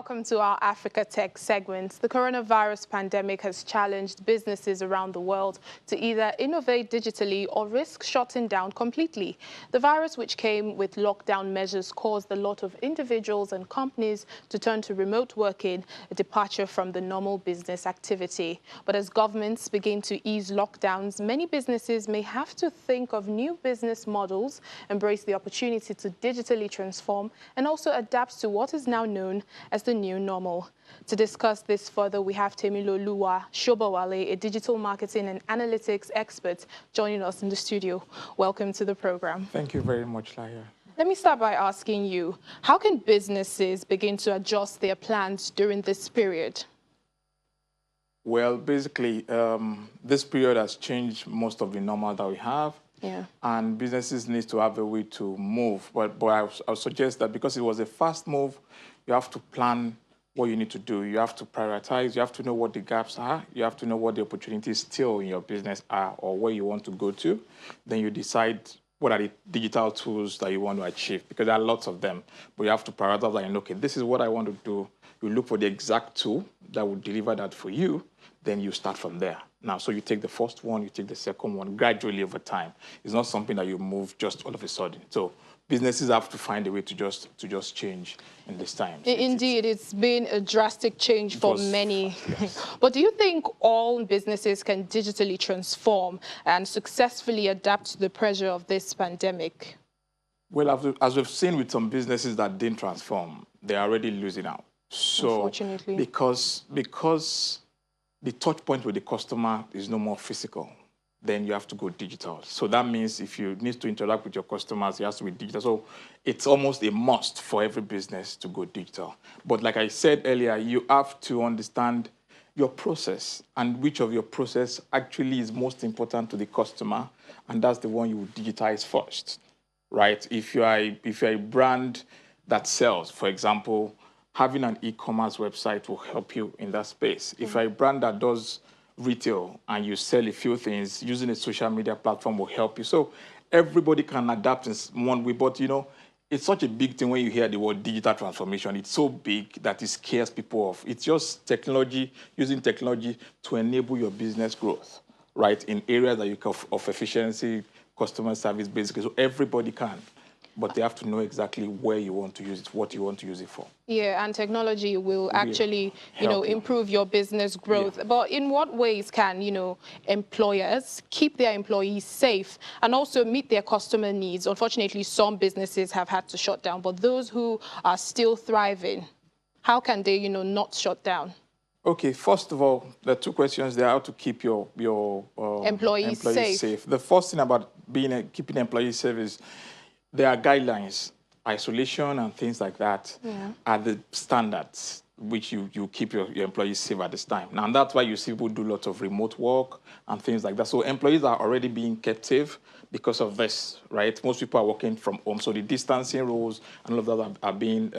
welcome to our Africa Tech segment. The coronavirus pandemic has challenged businesses around the world to either innovate digitally or risk shutting down completely. The virus, which came with lockdown measures, caused a lot of individuals and companies to turn to remote working, a departure from the normal business activity. But as governments begin to ease lockdowns, many businesses may have to think of new business models, embrace the opportunity to digitally transform, and also adapt to what is now known as the new normal. To discuss this further, we have Temiloluwa Sobowale, a digital marketing and analytics expert, joining us in the studio. Welcome to the program. Thank you very much, Laia. Let me start by asking you, how can businesses begin to adjust their plans during this period? Well, basically, this period has changed most of the normal that we have. Yeah. And businesses need to have a way to move. But I would suggest that because it was a fast move, you have to plan what you need to do. You have to prioritize. You have to know what the gaps are. You have to know what the opportunities still in your business are or where you want to go to. Then you decide what are the digital tools that you want to achieve, because there are lots of them. But you have to prioritize and, okay, this is what I want to do. You look for the exact tool that will deliver that for you. Then you start from there. Now, so you take the first one, you take the second one, gradually over time. It's not something that you move just all of a sudden. So businesses have to find a way to just change in this time. So Indeed, it's been a drastic change for many. Yes. But do you think all businesses can digitally transform and successfully adapt to the pressure of this pandemic? Well, as we've seen with some businesses that didn't transform, they're already losing out. So, unfortunately, because the touch point with the customer is no more physical, then you have to go digital. So that means if you need to interact with your customers, it has to be digital. So it's almost a must for every business to go digital. But like I said earlier, you have to understand your process and which of your process actually is most important to the customer, and that's the one you will digitize first, right? If you're a brand that sells, for example, having an e-commerce website will help you in that space. If you're a brand that does retail and you sell a few things, using a social media platform will help you. So everybody can adapt in one way, but it's such a big thing when you hear the word digital transformation. It's so big that it scares people off. It's just technology, using technology to enable your business growth, right? In areas that you can of efficiency, customer service, basically. So everybody can. But they have to know exactly where you want to use it, what you want to use it for. Yeah, and technology will actually, improve your business growth. Yeah. But in what ways can, employers keep their employees safe and also meet their customer needs? Unfortunately, some businesses have had to shut down, but those who are still thriving, how can they, not shut down? Okay, first of all, there are two questions there: how to keep your employees safe. The first thing about keeping employees safe is there are guidelines, isolation and things like that are the standards which you keep your employees safe at this time. Now, and that's why you see people do lots of remote work and things like that. So employees are already being kept safe because of this, right? Most people are working from home. So the distancing rules and all of that are being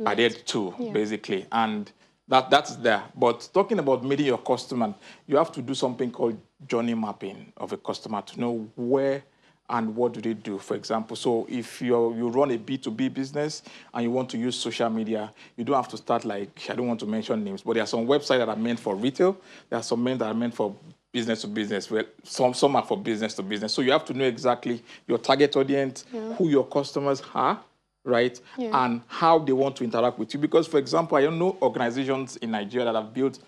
adhered to, basically. And that's there. But talking about meeting your customer, you have to do something called journey mapping of a customer to know where and what do they do, for example. So if you run a B2B business and you want to use social media, you don't have to start like, I don't want to mention names, but there are some websites that are meant for retail. There are some that are meant for business to business. Well, some are for business to business. So you have to know exactly your target audience, who your customers are, right? And how they want to interact with you. Because, for example, I know organizations in Nigeria that have built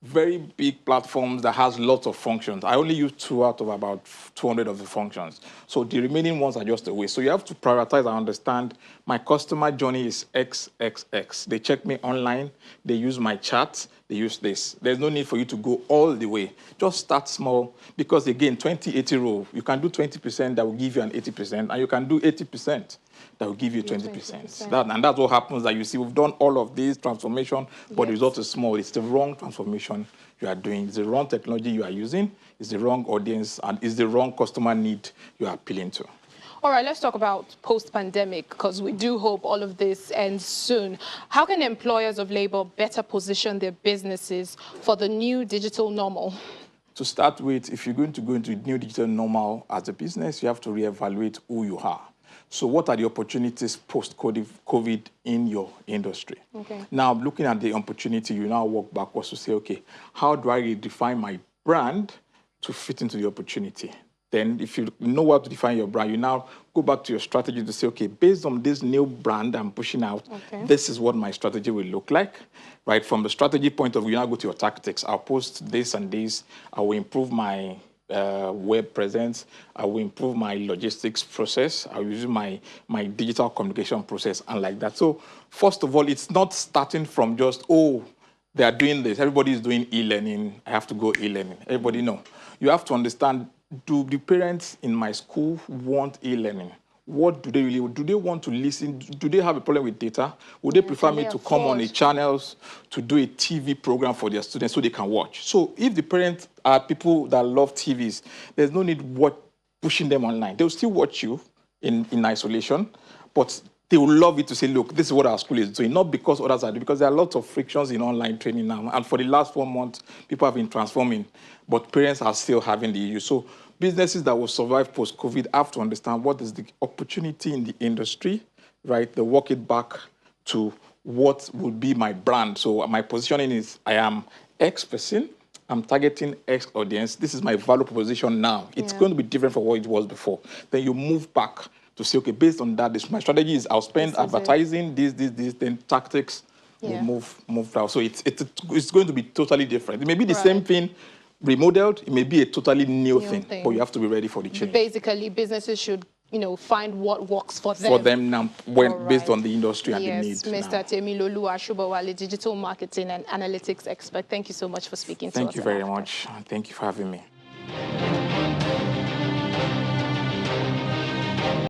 very big platforms that has lots of functions. I only use 2 out of about 200 of the functions. So the remaining ones are just a waste. So you have to prioritize and understand my customer journey is XXX. They check me online, they use my chat, they use this. There's no need for you to go all the way. Just start small because, again, 20-80 rule, you can do 20% that will give you an 80%, and you can do 80%. That will give you 20%. And that's what happens that you see. We've done all of these transformation, but the result is small. It's the wrong transformation you are doing. It's the wrong technology you are using. It's the wrong audience, and it's the wrong customer need you are appealing to. All right, let's talk about post-pandemic, because we do hope all of this ends soon. How can employers of labor better position their businesses for the new digital normal? To start with, if you're going to go into new digital normal as a business, you have to reevaluate who you are. So what are the opportunities post-COVID in your industry? Okay. Now, looking at the opportunity, you now work backwards to say, okay, how do I redefine my brand to fit into the opportunity? Then if you know how to define your brand, you now go back to your strategy to say, okay, based on this new brand I'm pushing out, this is what my strategy will look like, right? From the strategy point of view, you now go to your tactics. I'll post this and this. I will improve my web presence. I will improve my logistics process. I will use my digital communication process and like that. So first of all, it's not starting from just, oh, they are doing this. Everybody is doing e-learning. I have to go e-learning. Everybody know. You have to understand, do the parents in my school want e-learning? What do they really want? Do they want to listen? Do they have a problem with data? Would they prefer me to come on a channels to do a TV program for their students so they can watch? So if the parents are people that love TVs, there's no need pushing them online. They'll still watch you in isolation, but they will love it to say, look, this is what our school is doing, not because others are doing, because there are lots of frictions in online training now. And for the last 4 months, people have been transforming, but parents are still having the issue. So businesses that will survive post-COVID have to understand what is the opportunity in the industry, right? They work it back to what would be my brand. So my positioning is, I am X person, I'm targeting X audience. This is my value proposition now. It's going to be different from what it was before. Then you move back to say, okay, based on that, my strategy is I'll spend advertising, this, then tactics will move out. So it's going to be totally different. It may be the same thing remodeled. It may be a totally new thing, but you have to be ready for the change. Basically, businesses should, find what works for them. For them now, based on the industry and the needs. Yes, Mr. Temilolu Sobowale, digital marketing and analytics expert. Thank you so much for speaking to us. Thank you very much. Thank you for having me.